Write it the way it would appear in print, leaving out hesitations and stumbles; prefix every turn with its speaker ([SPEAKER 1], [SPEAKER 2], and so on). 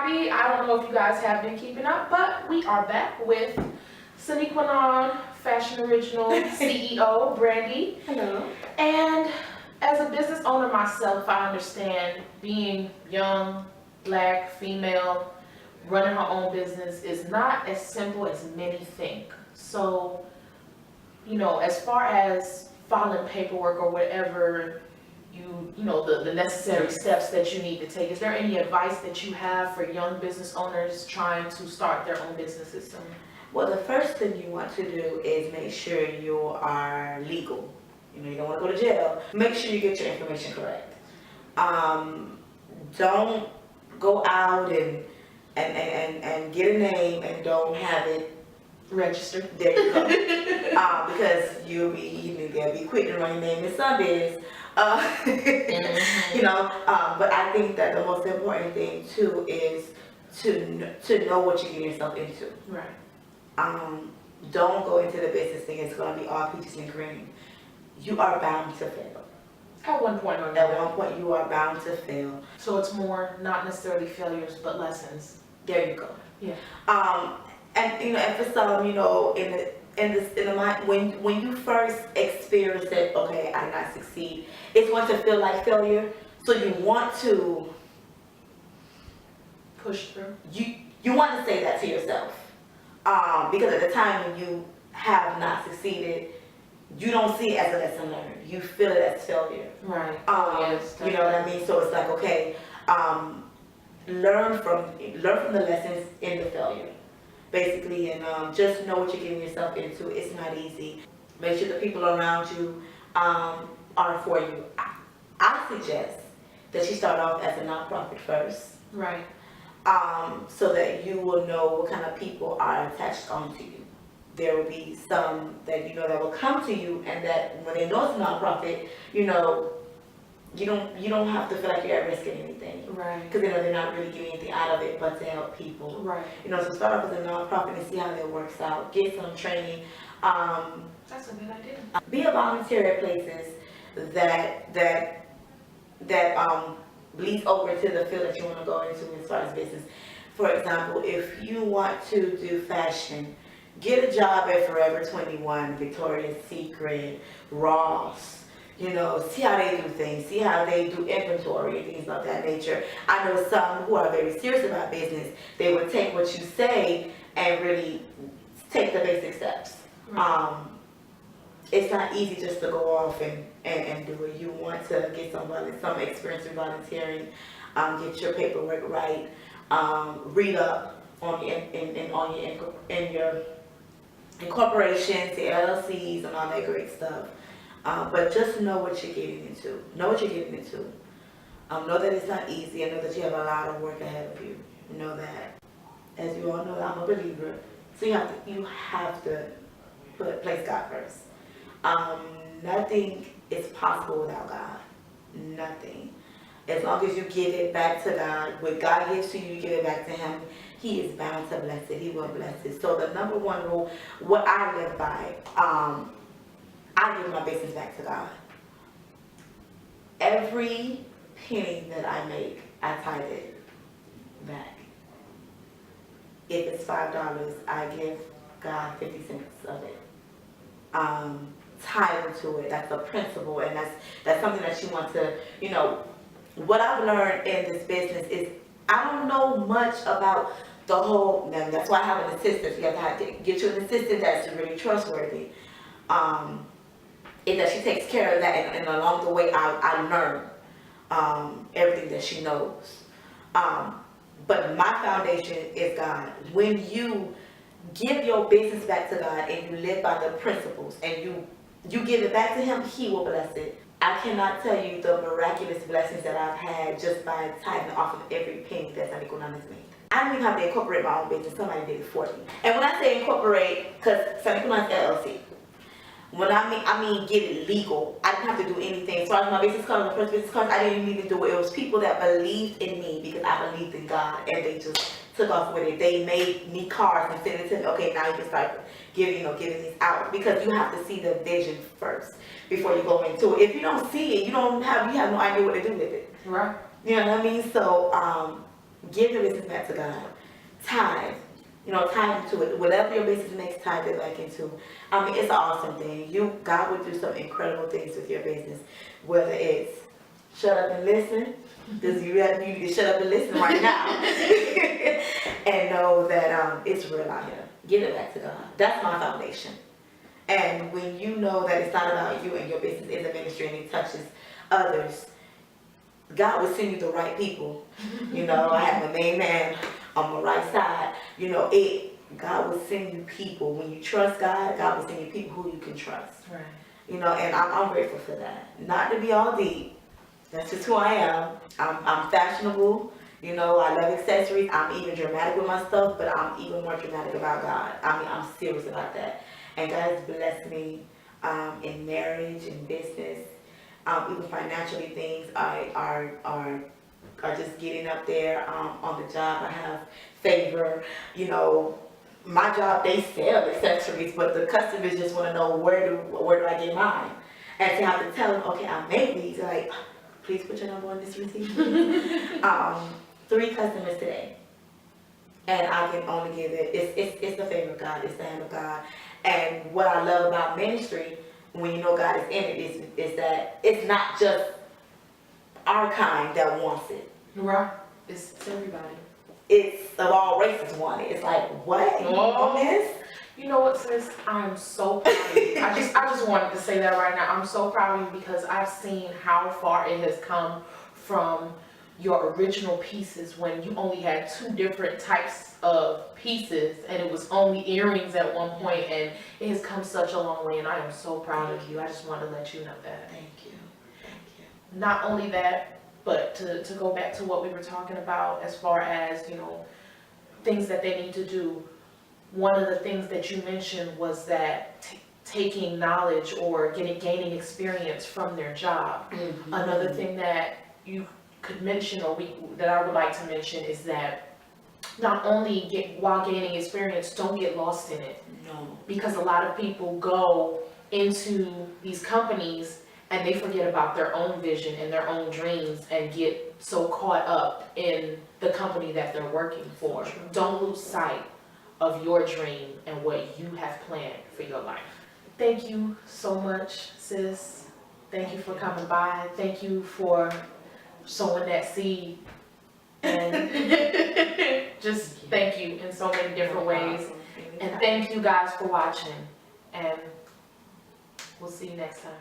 [SPEAKER 1] everybody. I don't know if you guys have been keeping up, but we are back with Sine Qua Fashion Original CEO, Brandi.
[SPEAKER 2] Hello.
[SPEAKER 1] And as a business owner myself, I understand being young, black, female, running her own business is not as simple as many think. So, as far as filing paperwork or whatever, the necessary steps that you need to take, is there any advice that you have for young business owners trying to start their own businesses soon?
[SPEAKER 2] Well, the first thing you want to do is make sure you are legal. You don't want to go to jail. Make sure you get your information correct. Don't go out and get a name and don't have it
[SPEAKER 1] Registered.
[SPEAKER 2] There you go. Because they'll be quick to run your name in some biz. But I think that the most important thing too is to know what you're getting yourself into.
[SPEAKER 1] Right.
[SPEAKER 2] Don't go into the business thing it's going to be all peaches and cream. You are bound to fail.
[SPEAKER 1] At one point or another.
[SPEAKER 2] At one point, you are bound to fail.
[SPEAKER 1] So it's more not necessarily failures, but lessons.
[SPEAKER 2] There you go.
[SPEAKER 1] Yeah.
[SPEAKER 2] And for some, in the mind, when you first experience it, okay, I did not succeed, it's going to feel like failure. So you want to
[SPEAKER 1] push through.
[SPEAKER 2] You want to say that to yourself, because at the time when you have not succeeded, you don't see it as a lesson learned. You feel it as failure.
[SPEAKER 1] Right.
[SPEAKER 2] Yes. You know what I mean? So it's like, okay, learn from the lessons in the failure, basically, and just know what you're getting yourself into. It's not easy. Make sure the people around you are for you. I suggest that you start off as a nonprofit first.
[SPEAKER 1] Right.
[SPEAKER 2] So that you will know what kind of people are attached onto you. There will be some that that will come to you, and that when they know it's a nonprofit, you don't have to feel like you're at risk of anything.
[SPEAKER 1] Right.
[SPEAKER 2] Because they're not really getting anything out of it but to help people.
[SPEAKER 1] Right.
[SPEAKER 2] So start off as a nonprofit and see how that works out. Get some training.
[SPEAKER 1] That's a good idea.
[SPEAKER 2] Be a volunteer at places that leads over to the field that you want to go into as far as business. For example, if you want to do fashion, get a job at Forever 21, Victoria's Secret, Ross. See how they do things, see how they do inventory and things of that nature. I know some who are very serious about business. They would take what you say and really take the basic steps.
[SPEAKER 1] Right.
[SPEAKER 2] It's not easy just to go off and do it. You want to get some experience in volunteering, get your paperwork right, read up on your incorporations, your LLCs, and all that great stuff. But just know what you're getting into. Know what you're getting into. Know that it's not easy. I know that you have a lot of work ahead of you. Know that. As you all know, I'm a believer. So you have to place God first. Nothing is possible without God. Nothing. As long as you give it back to God, what God gives to you, you give it back to Him. He is bound to bless it. He will bless it. So the number one rule, what I live by, I give my business back to God. Every penny that I make, I tithe it back. If it's $5, I give God 50 cents of it. Tithe to it. That's a principle, and that's something that you want to, what I've learned in this business is I don't know much about the whole, and that's why I have an assistant. You have to get you an assistant that's really trustworthy. Is that she takes care of that, and along the way I learn everything that she knows. But my foundation is God. When you give your business back to God and you live by the principles and you give it back to Him, He will bless it. I cannot tell you the miraculous blessings that I've had just by tithing off of every penny that Sine Qua has made. I didn't even have to incorporate my own business. Somebody did it for me. And when I say incorporate, because Sine Qua is LLC. When I mean get it legal, I didn't have to do anything. As far as my business cards, my first business cards, I didn't even do it. It was people that believed in me because I believed in God, and they just took off with it. They made me cards and sent it to me. Okay, now you can start giving these out, because you have to see the vision first before you go into it. If you don't see it, you have no idea what to do with it.
[SPEAKER 1] Right.
[SPEAKER 2] You know what I mean? So Give your business back to God. Tithe. You know, tithe into it. Whatever your business makes, tithe it back into. I mean, it's an awesome thing. God will do some incredible things with your business. Whether it's shut up and listen, because you need to shut up and listen right now, and know that it's real out here. Give it back to God. That's my foundation. And when you know that it's not about you and your business is a ministry and it touches others, God will send you the right people. You know, I have my main man on my right side. You know, God will send you people. When you trust God, God will send you people who you can trust.
[SPEAKER 1] Right.
[SPEAKER 2] You know, and I'm grateful for that. Not to be all deep. That's just who I am. I'm fashionable. You know, I love accessories. I'm even dramatic with my stuff, but I'm even more dramatic about God. I mean, I'm serious about that. And God has blessed me in marriage, in business, even financially. Things are just getting up there. On the job, I have favor. You know, my job, they sell accessories, but the customers just want to know where do I get mine, and to have to tell them, okay, I made these. Like, please put your number on this receipt. 3 customers today, and I can only give it. It's the favor of God. It's the hand of God. And what I love about ministry, when you know God is in it, is that it's not just our kind that wants it.
[SPEAKER 1] Right. It's everybody.
[SPEAKER 2] It's of all races want it. It's like, what? You want this?
[SPEAKER 1] You know what, sis? I'm so proud of you. I just wanted to say that right now. I'm so proud of you because I've seen how far it has come from your original pieces when you only had 2 different types of pieces and it was only earrings at one point, and it has come such a long way, and I am so proud of you. I just want to let you know that.
[SPEAKER 2] Thank you. Thank you.
[SPEAKER 1] Not only that, but to go back to what we were talking about as far as, you know, things that they need to do. One of the things that you mentioned was that taking knowledge or gaining experience from their job.
[SPEAKER 2] Mm-hmm.
[SPEAKER 1] Another thing that you could mention, or that I would like to mention, is that not only while gaining experience, don't get lost in it.
[SPEAKER 2] No.
[SPEAKER 1] Because a lot of people go into these companies and they forget about their own vision and their own dreams and get so caught up in the company that they're working for.
[SPEAKER 2] So true.
[SPEAKER 1] Don't lose sight of your dream and what you have planned for your life. Thank you so much, sis. Thank you for coming by. Thank you for sowing that seed. And just thank you in so many different ways. And thank you guys for watching. And we'll see you next time.